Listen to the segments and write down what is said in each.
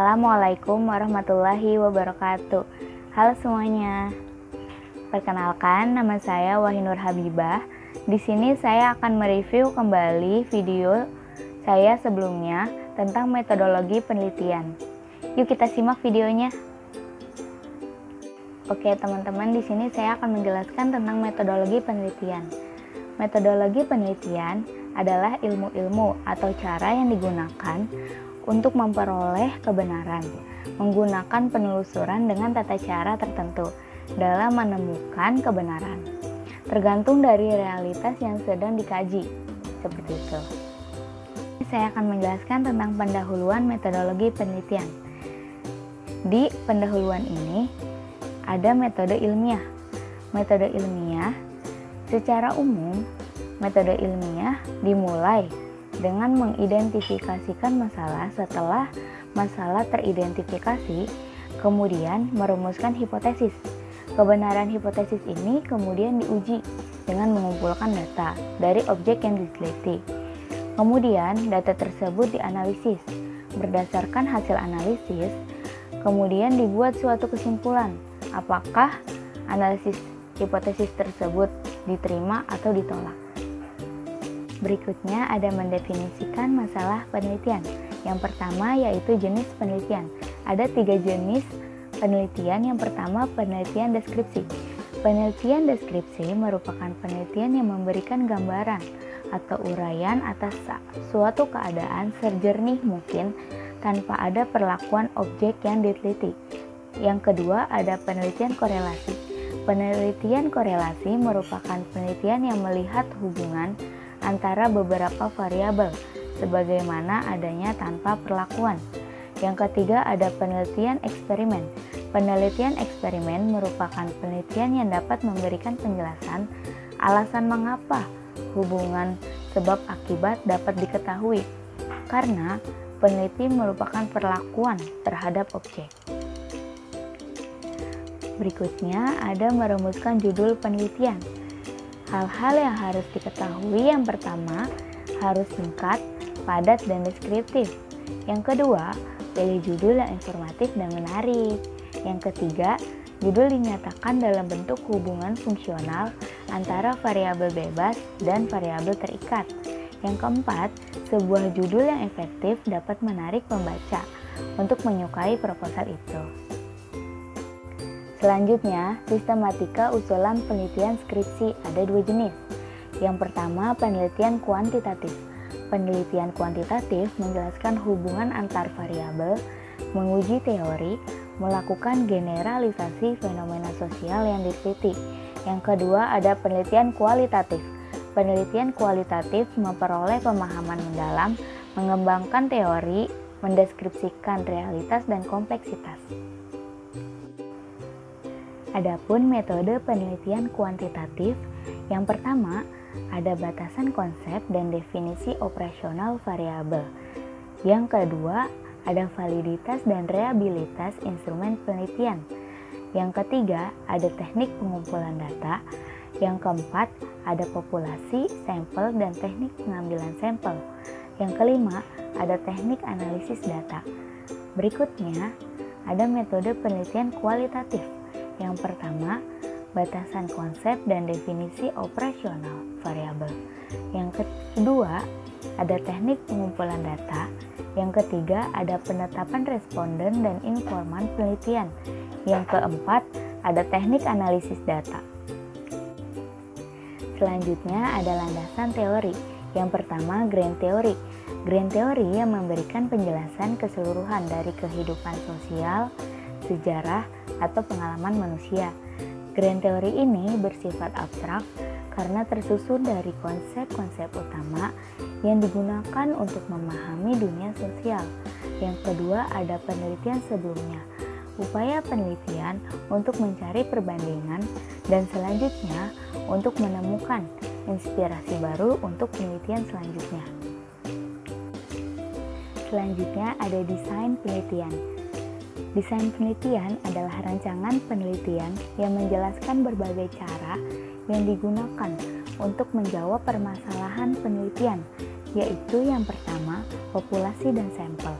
Assalamualaikum warahmatullahi wabarakatuh. Halo semuanya. Perkenalkan, nama saya Wahinur Habibah. Di sini saya akan mereview kembali video saya sebelumnya tentang metodologi penelitian. Yuk kita simak videonya. Oke, teman-teman, di sini saya akan menjelaskan tentang metodologi penelitian. Metodologi penelitian adalah ilmu-ilmu atau cara yang digunakan untuk memperoleh kebenaran, menggunakan penelusuran dengan tata cara tertentu dalam menemukan kebenaran, tergantung dari realitas yang sedang dikaji, seperti itu. Saya akan menjelaskan tentang pendahuluan metodologi penelitian. Di pendahuluan ini ada metode ilmiah. Metode ilmiah secara umum, metode ilmiah dimulai dengan mengidentifikasikan masalah. Setelah masalah teridentifikasi, kemudian merumuskan hipotesis. Kebenaran hipotesis ini kemudian diuji dengan mengumpulkan data dari objek yang diteliti. Kemudian data tersebut dianalisis. Berdasarkan hasil analisis, kemudian dibuat suatu kesimpulan apakah analisis hipotesis tersebut diterima atau ditolak. Berikutnya ada mendefinisikan masalah penelitian. Yang pertama yaitu jenis penelitian. Ada 3 jenis penelitian. Yang pertama, penelitian deskripsi. Penelitian deskripsi merupakan penelitian yang memberikan gambaran atau uraian atas suatu keadaan sejernih mungkin tanpa ada perlakuan objek yang diteliti. Yang kedua, ada penelitian korelasi. Penelitian korelasi merupakan penelitian yang melihat hubungan antara beberapa variabel sebagaimana adanya tanpa perlakuan. Yang ketiga, ada penelitian eksperimen. Penelitian eksperimen merupakan penelitian yang dapat memberikan penjelasan alasan mengapa hubungan sebab akibat dapat diketahui karena peneliti merupakan perlakuan terhadap objek. Berikutnya ada merumuskan judul penelitian. Hal-hal yang harus diketahui, yang pertama, harus singkat, padat, dan deskriptif. Yang kedua, pilih judul yang informatif dan menarik. Yang ketiga, judul dinyatakan dalam bentuk hubungan fungsional antara variabel bebas dan variabel terikat. Yang keempat, sebuah judul yang efektif dapat menarik pembaca untuk menyukai proposal itu. Selanjutnya, sistematika usulan penelitian skripsi ada 2 jenis. Yang pertama, penelitian kuantitatif. Penelitian kuantitatif menjelaskan hubungan antar variabel, menguji teori, melakukan generalisasi fenomena sosial yang diteliti. Yang kedua, ada penelitian kualitatif. Penelitian kualitatif memperoleh pemahaman mendalam, mengembangkan teori, mendeskripsikan realitas dan kompleksitas. Adapun metode penelitian kuantitatif, yang pertama ada batasan konsep dan definisi operasional variabel. Yang kedua ada validitas dan reliabilitas instrumen penelitian. Yang ketiga ada teknik pengumpulan data. Yang keempat ada populasi, sampel, dan teknik pengambilan sampel. Yang kelima ada teknik analisis data. Berikutnya ada metode penelitian kualitatif. Yang pertama, batasan konsep dan definisi operasional variabel. Yang kedua, ada teknik pengumpulan data. Yang ketiga, ada penetapan responden dan informan penelitian. Yang keempat, ada teknik analisis data. Selanjutnya ada landasan teori. Yang pertama, grand teori. Grand teori yang memberikan penjelasan keseluruhan dari kehidupan sosial, sejarah, atau pengalaman manusia. Grand teori ini bersifat abstrak karena tersusun dari konsep-konsep utama yang digunakan untuk memahami dunia sosial. Yang kedua ada penelitian sebelumnya. Upaya penelitian untuk mencari perbandingan dan selanjutnya untuk menemukan inspirasi baru untuk penelitian selanjutnya. Selanjutnya ada desain penelitian. Desain penelitian adalah rancangan penelitian yang menjelaskan berbagai cara yang digunakan untuk menjawab permasalahan penelitian, yaitu yang pertama, populasi dan sampel.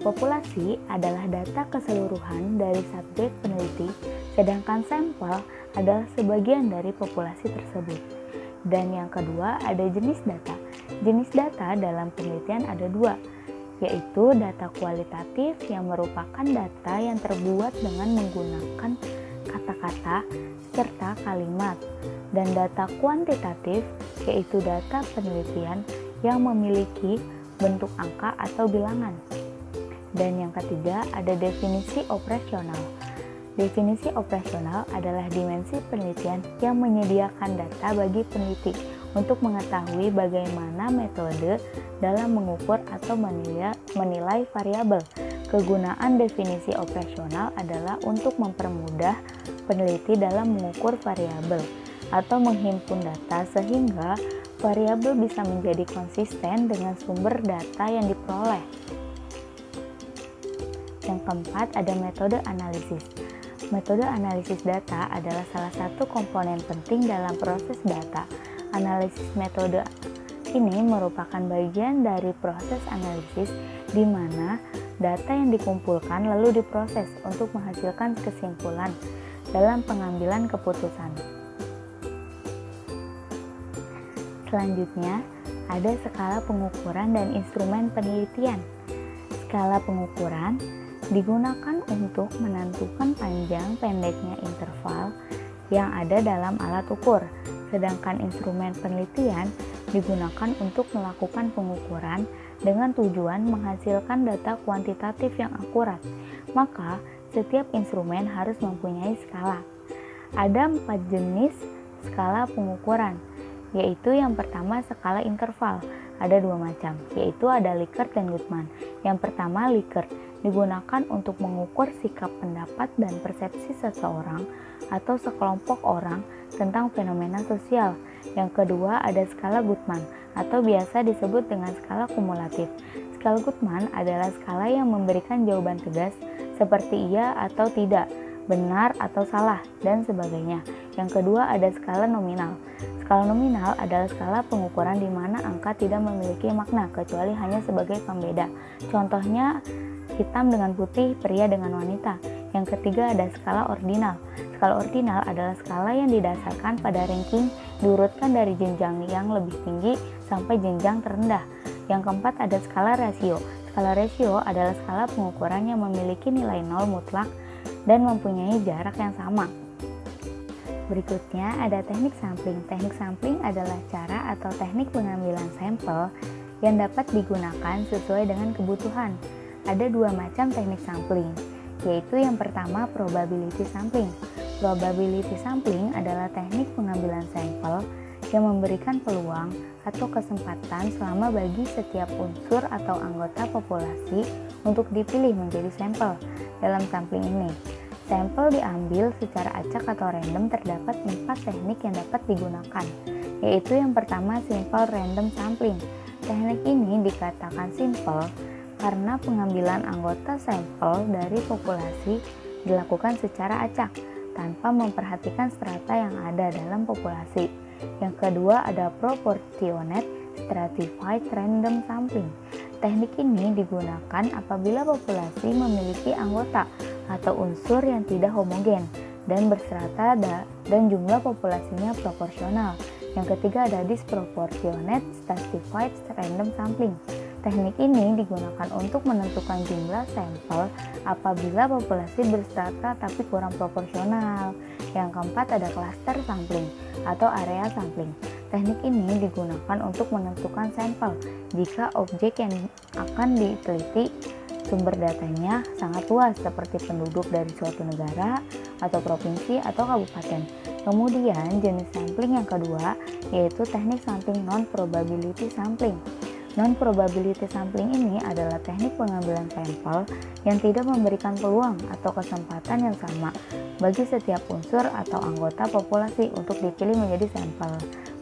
Populasi adalah data keseluruhan dari subjek peneliti, sedangkan sampel adalah sebagian dari populasi tersebut. Dan yang kedua ada jenis data. Jenis data dalam penelitian ada dua, yaitu data kualitatif yang merupakan data yang terbuat dengan menggunakan kata-kata serta kalimat, dan data kuantitatif yaitu data penelitian yang memiliki bentuk angka atau bilangan. Dan yang ketiga ada definisi operasional. Definisi operasional adalah dimensi penelitian yang menyediakan data bagi peneliti untuk mengetahui bagaimana metode dalam mengukur atau menilai variabel. Kegunaan definisi operasional adalah untuk mempermudah peneliti dalam mengukur variabel atau menghimpun data sehingga variabel bisa menjadi konsisten dengan sumber data yang diperoleh. Yang keempat ada metode analisis. Metode analisis data adalah salah satu komponen penting dalam proses data. Analisis metode ini merupakan bagian dari proses analisis di mana data yang dikumpulkan lalu diproses untuk menghasilkan kesimpulan dalam pengambilan keputusan. Selanjutnya, ada skala pengukuran dan instrumen penelitian. Skala pengukuran digunakan untuk menentukan panjang pendeknya interval yang ada dalam alat ukur, sedangkan instrumen penelitian digunakan untuk melakukan pengukuran dengan tujuan menghasilkan data kuantitatif yang akurat. Maka, setiap instrumen harus mempunyai skala. Ada 4 jenis skala pengukuran, yaitu yang pertama skala interval. Ada 2 macam, yaitu ada Likert dan Guttman. Yang pertama Likert digunakan untuk mengukur sikap pendapat dan persepsi seseorang atau sekelompok orang tentang fenomena sosial. Yang kedua ada skala Guttman atau biasa disebut dengan skala kumulatif. Skala Guttman adalah skala yang memberikan jawaban tegas seperti iya atau tidak, benar atau salah, dan sebagainya. Yang kedua ada skala nominal. Skala nominal adalah skala pengukuran di mana angka tidak memiliki makna kecuali hanya sebagai pembeda. Contohnya hitam dengan putih, pria dengan wanita. Yang ketiga ada skala ordinal. Skala ordinal adalah skala yang didasarkan pada ranking diurutkan dari jenjang yang lebih tinggi sampai jenjang terendah. Yang keempat ada skala rasio. Skala rasio adalah skala pengukuran yang memiliki nilai 0 mutlak dan mempunyai jarak yang sama. Berikutnya ada teknik sampling. Teknik sampling adalah cara atau teknik pengambilan sampel yang dapat digunakan sesuai dengan kebutuhan. Ada 2 macam teknik sampling, yaitu yang pertama probability sampling. Probability sampling adalah teknik pengambilan sampel yang memberikan peluang atau kesempatan selama bagi setiap unsur atau anggota populasi untuk dipilih menjadi sampel. Dalam sampling ini, sampel diambil secara acak atau random. Terdapat 4 teknik yang dapat digunakan, yaitu yang pertama simple random sampling. Teknik ini dikatakan simple karena pengambilan anggota sampel dari populasi dilakukan secara acak tanpa memperhatikan strata yang ada dalam populasi. Yang kedua ada proportionate stratified random sampling. Teknik ini digunakan apabila populasi memiliki anggota atau unsur yang tidak homogen dan berstrata dan jumlah populasinya proporsional. Yang ketiga ada disproportionate stratified random sampling. Teknik ini digunakan untuk menentukan jumlah sampel apabila populasi berstrata tapi kurang proporsional. Yang keempat ada cluster sampling atau area sampling. Teknik ini digunakan untuk menentukan sampel jika objek yang akan diteliti sumber datanya sangat luas seperti penduduk dari suatu negara atau provinsi atau kabupaten. Kemudian jenis sampling yang kedua yaitu teknik sampling non-probability sampling. Non-probability sampling ini adalah teknik pengambilan sampel yang tidak memberikan peluang atau kesempatan yang sama bagi setiap unsur atau anggota populasi untuk dipilih menjadi sampel.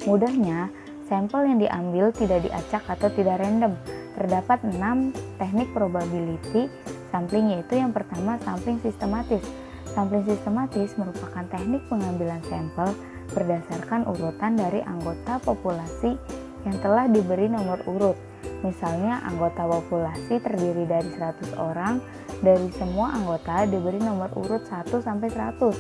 Mudahnya, sampel yang diambil tidak diacak atau tidak random. Terdapat 6 teknik probability sampling, yaitu yang pertama sampling sistematis. Sampling sistematis merupakan teknik pengambilan sampel berdasarkan urutan dari anggota populasi yang telah diberi nomor urut. Misalnya anggota populasi terdiri dari 100 orang, dari semua anggota diberi nomor urut 1 sampai 100.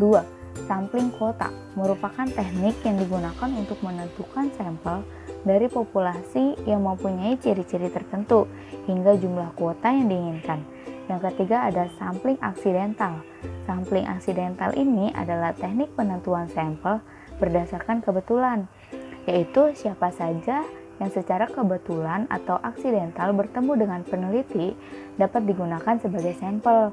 2. Sampling kuota merupakan teknik yang digunakan untuk menentukan sampel dari populasi yang mempunyai ciri-ciri tertentu hingga jumlah kuota yang diinginkan. Yang ketiga ada sampling aksidental. Sampling aksidental ini adalah teknik penentuan sampel berdasarkan kebetulan, yaitu siapa saja yang secara kebetulan atau aksidental bertemu dengan peneliti dapat digunakan sebagai sampel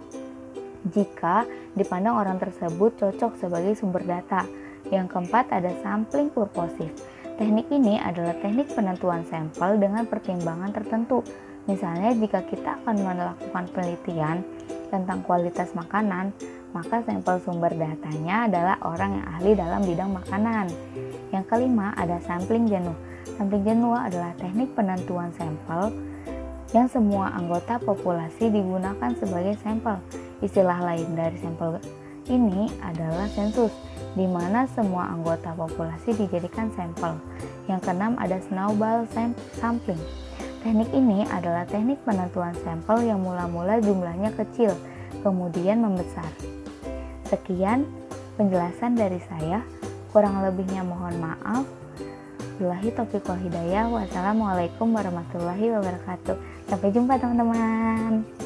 jika dipandang orang tersebut cocok sebagai sumber data. Yang keempat ada sampling purposive. Teknik ini adalah teknik penentuan sampel dengan pertimbangan tertentu. Misalnya jika kita akan melakukan penelitian tentang kualitas makanan, maka sampel sumber datanya adalah orang yang ahli dalam bidang makanan. Yang kelima ada sampling jenuh. Sampling jenuh adalah teknik penentuan sampel yang semua anggota populasi digunakan sebagai sampel. Istilah lain dari sampel ini adalah sensus, di mana semua anggota populasi dijadikan sampel. Yang keenam ada snowball sampling. Teknik ini adalah teknik penentuan sampel yang mula-mula jumlahnya kecil, kemudian membesar. Sekian penjelasan dari saya, kurang lebihnya mohon maaf. Billahi taufiq wal hidayah. Wassalamualaikum warahmatullahi wabarakatuh. Sampai jumpa teman-teman.